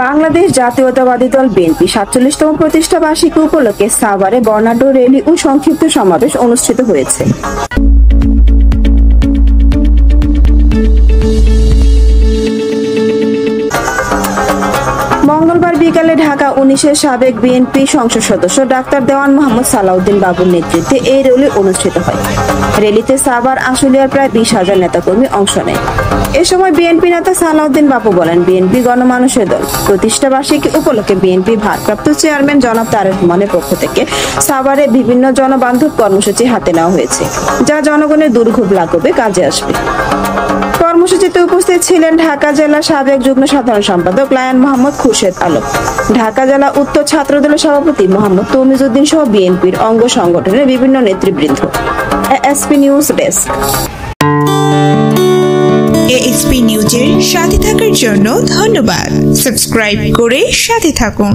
বাংলাদেশ জাতীয়তাবাদী দল বিএনপি ৪৭তম প্রতিষ্ঠা বার্ষিকী উপলক্ষে সাভারে বর্ণাঢ্য র্যালি ও সংক্ষিপ্ত সমাবেশ অনুষ্ঠিত হয়েছে। মঙ্গলবার বিকালে ঢাকা ১৯-এর সাবেক বিএনপি সংসদ সদস্য ডাক্তার দেওয়ান মোহাম্মদ সালাউদ্দিন বাবুর নেতৃত্বে এই র্যালি অনুষ্ঠিত হয়। র্যালিতে সাভার আশুলিয়ার প্রায় ২০,০০০ নেতাকর্মী অংশ নেয়। এ সময় বিএনপি নেতা সালাউদ্দিন বাবু বলেন, বিএনপি গণমানুষের দল। প্রতিষ্ঠা বার্ষিকী উপলক্ষে বিএনপি ভারপ্রাপ্ত চেয়ারম্যান জনাব তারেক রহমানের পক্ষ থেকে সাভারে বিভিন্ন জনবান্ধব কর্মসূচি হাতে নেওয়া হয়েছে, যা জনগণের দুর্ভোগ লাঘবে কাজে আসবে। কর্মসূচিতে উপস্থিত ছিলেন ঢাকা জেলার সাবেক যুগ্ম সাধারণ সম্পাদক লায়ন মোহাম্মদ খুরশেদ আলম, ঢাকা জেলা উত্তর ছাত্রদলের সভাপতি মোহাম্মদ তৌমিজউদ্দিন সহ বিএনপির অঙ্গ সংগঠনের বিভিন্ন নেতৃবৃন্দ। ASP news desk. এএসপি নিউজের সাথে থাকার জন্য ধন্যবাদ। সাবস্ক্রাইব করে সাথে থাকুন।